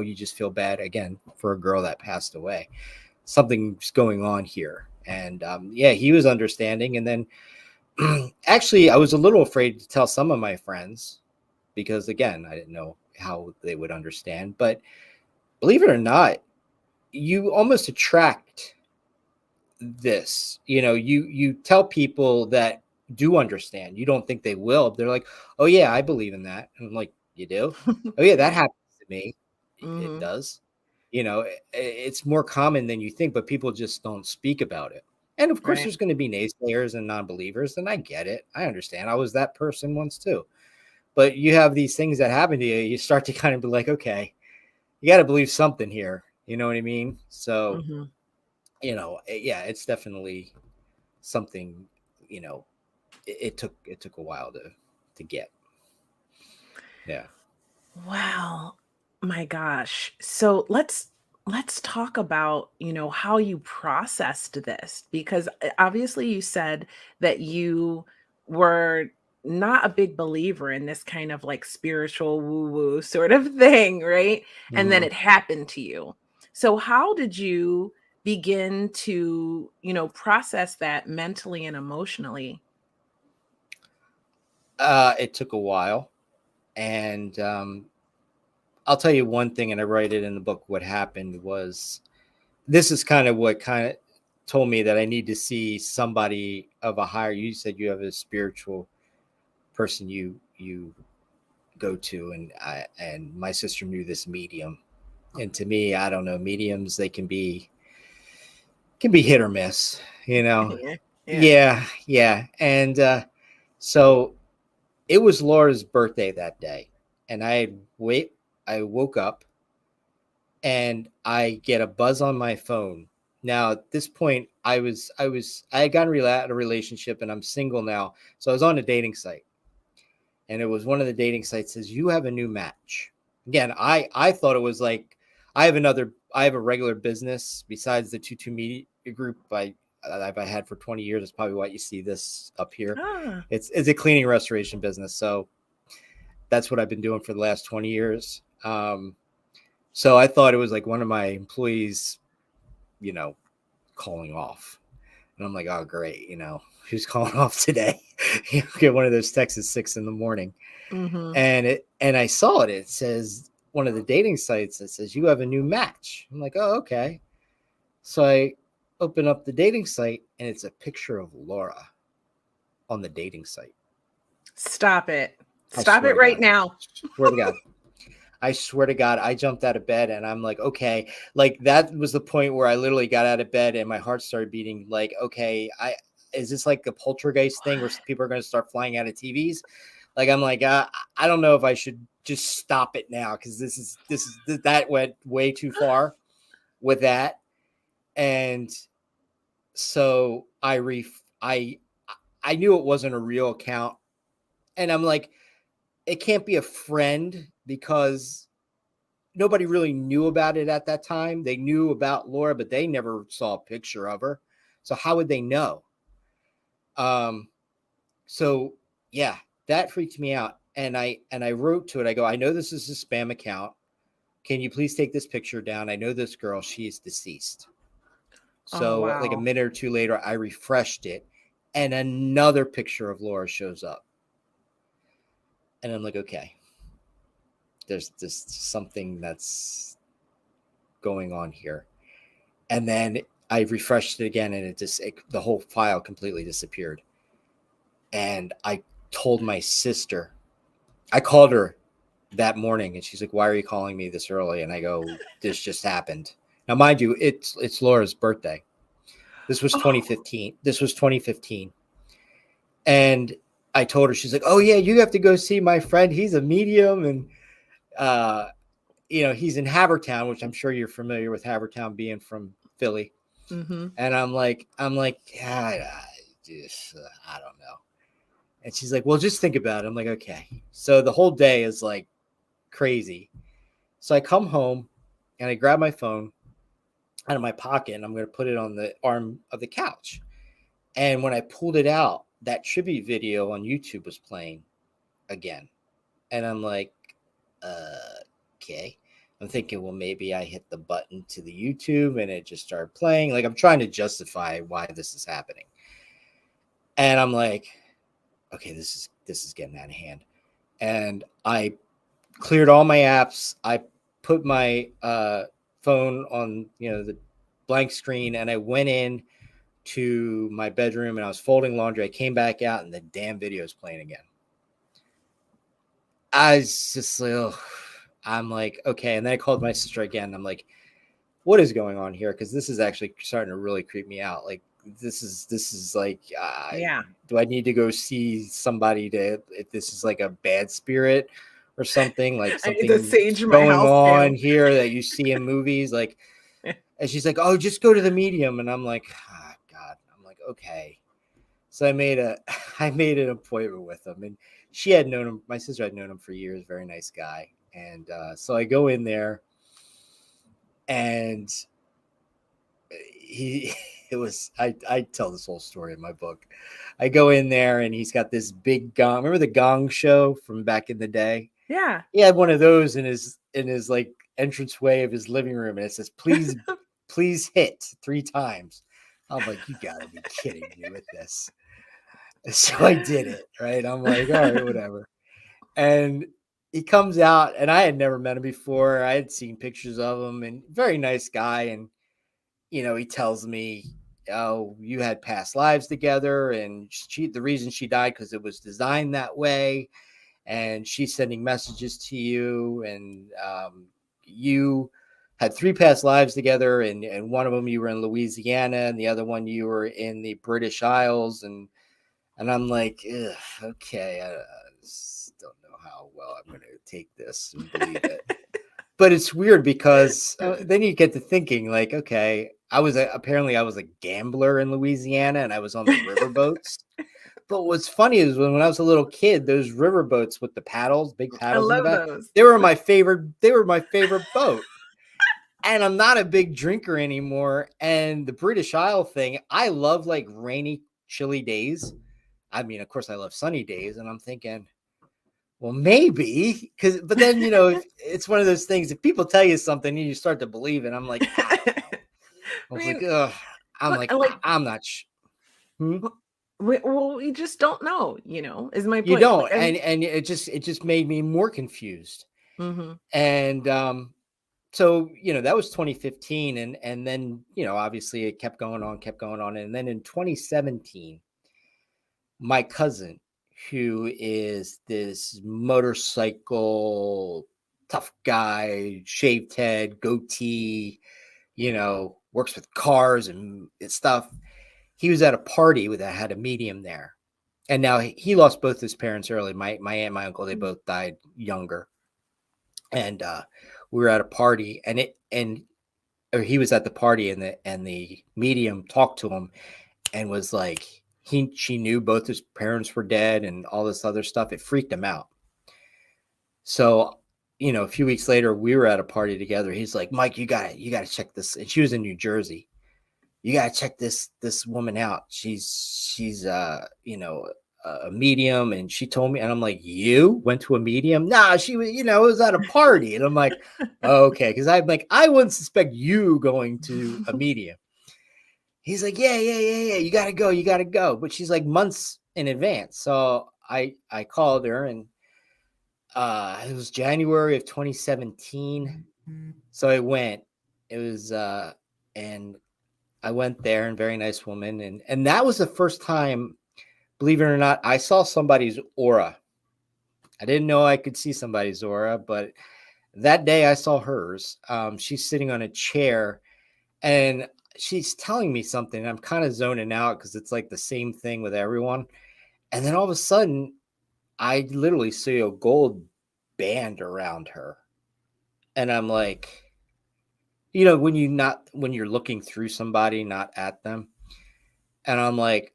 you just feel bad again for a girl that passed away. Something's going on here. And yeah, he was understanding. And then actually, I was a little afraid to tell some of my friends because, again, I didn't know how they would understand. But believe it or not, you almost attract this. You tell people that do understand. You don't think they will. They're like, oh, yeah, I believe in that. And I'm like, you do? Oh, yeah, that happens to me. It Mm-hmm. does. It's more common than you think, but people just don't speak about it. And of course, Right. there's going to be naysayers and non-believers, and I get it. I understand. I was that person once too. But you have these things that happen to you. You start to kind of be like, okay, you got to believe something here. You know what I mean? So, Mm-hmm. yeah, it's definitely something. You know, it took a while to get. Yeah. Wow. My gosh. So let's talk about, how you processed this because obviously you said that you were not a big believer in this kind of like spiritual woo woo sort of thing, right? And then Mhm. it happened to you. So how did you begin to, process that mentally and emotionally? It took a while, and I'll tell you one thing, and I write it in the book. What happened was this is kind of what kind of told me that I need to see somebody of a higher. You said you have a spiritual person you go to, and my sister knew this medium, and to me, I don't know, mediums, they can be hit or miss, you know. Yeah. Yeah. Yeah, and so it was Laura's birthday that day, and I woke up and I get a buzz on my phone. Now at this point, I had gotten out of a relationship and I'm single now, so I was on a dating site, and it was one of the dating sites says you have a new match. Again, I thought it was like I have a regular business besides the Tutu Media Group I've had for 20 years. It's probably why you see this up here. Ah. It's a cleaning restoration business, so that's what I've been doing for the last 20 years. So I thought it was like one of my employees, you know, calling off. And I'm like, oh, great. Who's calling off today? Get one of those texts at 6 in the morning. Mhm. And I saw it. It says one of the dating sites that says you have a new match. I'm like, oh, okay. So I open up the dating site and it's a picture of Laura on the dating site. Stop it. I Stop swear it to right God. now. Swear to God. I swear to God, I jumped out of bed and I'm like, okay, like that was the point where I literally got out of bed and my heart started beating. Like, okay, is this like a poltergeist thing where people are going to start flying out of TVs? Like, I'm like, I don't know if I should just stop it now because that went way too far with that. And so I knew it wasn't a real account, and I'm like, it can't be a friend because nobody really knew about it at that time. They knew about Laura, but they never saw a picture of her. So how would they know? Um, so yeah, that freaked me out. And I wrote to it. I go, I know this is a spam account. Can you please take this picture down? I know this girl. She is deceased. Oh, So like a wow. minute or two later, I refreshed it, and another picture of Laura shows up. And I'm like, okay, there's this something that's going on here. And then I refreshed it again, and the whole file completely disappeared. And I told my sister, I called her that morning, and she's like, "Why are you calling me this early?" And I go, "This just happened." Now, mind you, it's Laura's birthday. This was Oh. 2015. This was 2015, and I told her, she's like, "Oh yeah, you have to go see my friend. He's a medium, and uh, he's in Havertown, which I'm sure you're familiar with Havertown being from Philly." Mhm. And I'm like, yeah, I don't know. And she's like, well, just think about it. I'm like, okay. So the whole day is like crazy. So I come home and I grab my phone out of my pocket and I'm going to put it on the arm of the couch. And when I pulled it out, that tribute video on YouTube was playing again. And I'm like, okay. I'm thinking, well, maybe I hit the button to the YouTube and it just started playing. Like, I'm trying to justify why this is happening. And I'm like, okay, this is getting out of hand. And I cleared all my apps. I put my phone on, the blank screen, and I went in to my bedroom and I was folding laundry. I came back out and the damn video is playing again. I was just like, oh. I'm like, okay. And then I called my sister again. I'm like, what is going on here? Because this is actually starting to really creep me out. Like, this is like, Yeah. do I need to go see somebody to, if this is like a bad spirit or something, like I need to something sage my going house on down. here that you see in movies? Like, and she's like, oh, just go to the medium. And I'm like, oh, God. I'm like, okay. So I made an appointment with him, and she had known him. My sister had known him for years. Very nice guy. And so I go in there, and he it was I tell this whole story in my book. I go in there, and he's got this big gong. Remember the Gong Show from back in the day? Yeah. He had one of those in his like entranceway of his living room, and it says, please hit 3 times. I'm like, you gotta be kidding me with this. So I did it, right? I'm like, all right, whatever. And he comes out, and I had never met him before. I had seen pictures of him, and very nice guy. And he tells me, oh, you had past lives together, and the reason she died because it was designed that way, and she's sending messages to you, and you had 3 past lives together, and one of them you were in Louisiana, and the other one you were in the British Isles, and I'm like, okay, I just don't know how well I'm going to take this and believe it. But it's weird because then you get to thinking, like, okay, apparently I was a gambler in Louisiana, and I was on the riverboats. But what's funny is when I was a little kid, those riverboats with the paddles, big I paddles in the love back, those. they were my favorite. They were my favorite boat. And I'm not a big drinker anymore. And the British Isle thing, I love like rainy, chilly days. I mean, of course, I love sunny days, and I'm thinking, well, maybe, but then if it's one of those things. If people tell you something, and you start to believe it. I'm like, I don't know. I I was mean, like, ugh. I'm like, like, I'm not. Hmm? we just don't know, is my You point. don't, Like, I'm. and it just made me more confused. Mhm. And so that was 2015, and then obviously it kept going on, and then in 2017, my cousin, who is this motorcycle tough guy, shaved head, goatee, works with cars and stuff. He was at a party that had a medium there. And now he lost both his parents early. My aunt and my uncle, they both died younger. And we were at a party, or he was at the party, and the medium talked to him and was like, she knew both his parents were dead and all this other stuff. It freaked him out. So, a few weeks later, we were at a party together. He's like, Mike, you gotta check this. And she was in New Jersey. You gotta check this woman out. She's a medium, and she told me, and I'm like, you went to a medium? Nah, she was, it was at a party. And I'm like, okay, because I'm like, I wouldn't suspect you going to a medium. He's like, yeah, yeah, yeah, yeah. You gotta go. But she's like months in advance. So I called her, and it was January of 2017. So I went. It was and I went there, and very nice woman, and that was the first time, believe it or not, I saw somebody's aura. I didn't know I could see somebody's aura, but that day I saw hers. She's sitting on a chair, and she's telling me something. I'm kind of zoning out because it's like the same thing with everyone. And then all of a sudden, I literally see a gold band around her. And I'm like, when you're looking through somebody, not at them. And I'm like,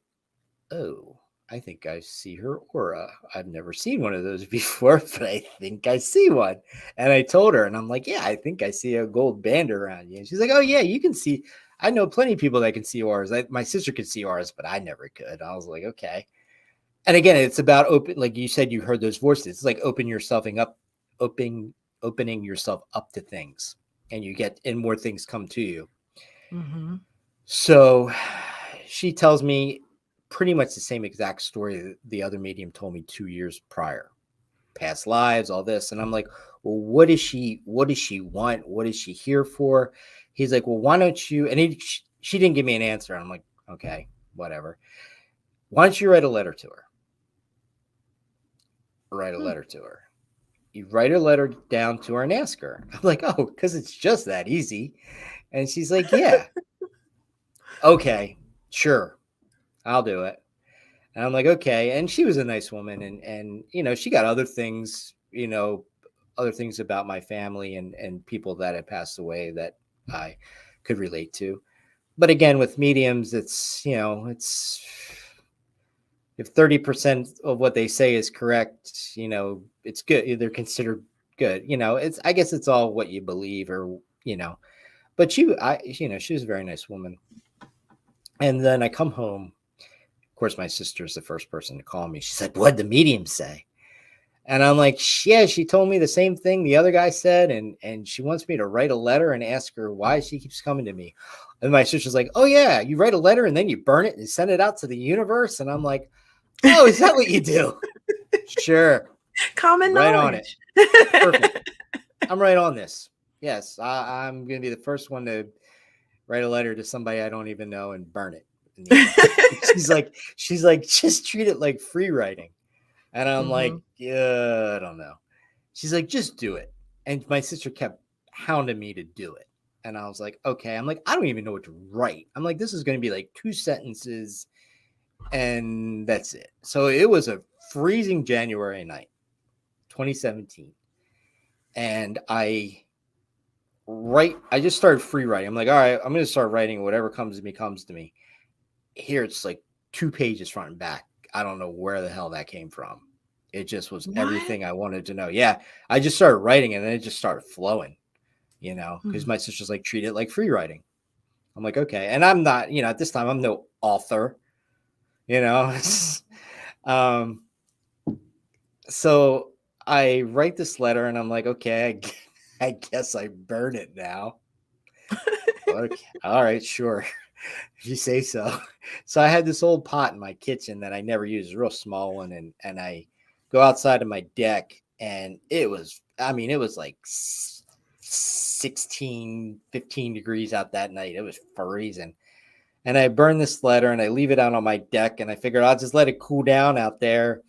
oh, I think I see her aura. I've never seen one of those before, but I think I see one. And I told her, and I'm like, yeah, I think I see a gold band around you. And she's like, oh, yeah, you can see. I know plenty of people that can see auras. My sister could see auras, but I never could. I was like, okay. And again, it's about open, like you said, you heard those voices. It's like opening yourself up, opening yourself up to things, and more things come to you. Mhm. So she tells me pretty much the same exact story that the other medium told me 2 years prior, past lives, all this. And I'm like, well, what does she want? What is she here for? He's like, well, why don't you, she didn't give me an answer. I'm like, okay, whatever. Why don't you write a letter to her? Write a Hmm. letter to her. You write a letter down to her and ask her. I'm like, oh, because it's just that easy. And she's like, yeah, okay, sure, I'll do it. And I'm like, okay. And she was a nice woman, and she got other things, other things about my family and people that had passed away that I could relate to. But again, with mediums, it's if 30% of what they say is correct, it's good. They're considered good. It's I guess it's all what you believe, or but she was a very nice woman. And then I come home. Of course, my sister's the first person to call me. She said, "What'd the medium say?" And I'm like, yeah, she told me the same thing the other guy said, and she wants me to write a letter and ask her why she keeps coming to me. And my sister's like, oh yeah, you write a letter and then you burn it and send it out to the universe. And I'm like, oh, is that what you do? Sure, Common right on it. knowledge. Perfect. I'm right on this. Yes, I'm gonna be the first one to write a letter to somebody I don't even know and burn it in the end. she's like, just treat it like free writing. And I'm like, Mhm. yeah, I don't know. She's like, just do it. And my sister kept hounding me to do it. And I was like, okay. I'm like, I don't even know what to write. I'm like, this is going to be like 2 sentences and that's it. So it was a freezing January night, 2017. And I just started free writing. I'm like, all right, I'm going to start writing whatever comes to me, comes to me. Here it's like 2 pages front and back. I don't know where the hell that came from. It just was What? everything I wanted to know. Yeah, I just started writing and then it just started flowing, because Hmm. my sister's like, treat it like free writing. I'm like, okay. And I'm not, at this time, I'm no author, you know. um, so I write this letter and I'm like, okay, I guess I burn it now. Okay. All right, sure. If you say so. So I had this old pot in my kitchen that I never used, a real small one, and I go outside of my deck, and it was like 16, 15 degrees out that night. It was freezing. And I burn this letter and I leave it out on my deck, and I figured I'll just let it cool down out there,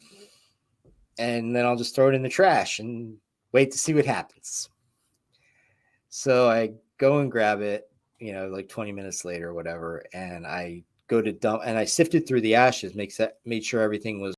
and then I'll just throw it in the trash and wait to see what happens. So I go and grab it, like 20 minutes later or whatever, and I go to dump and I sifted through the ashes, made sure everything was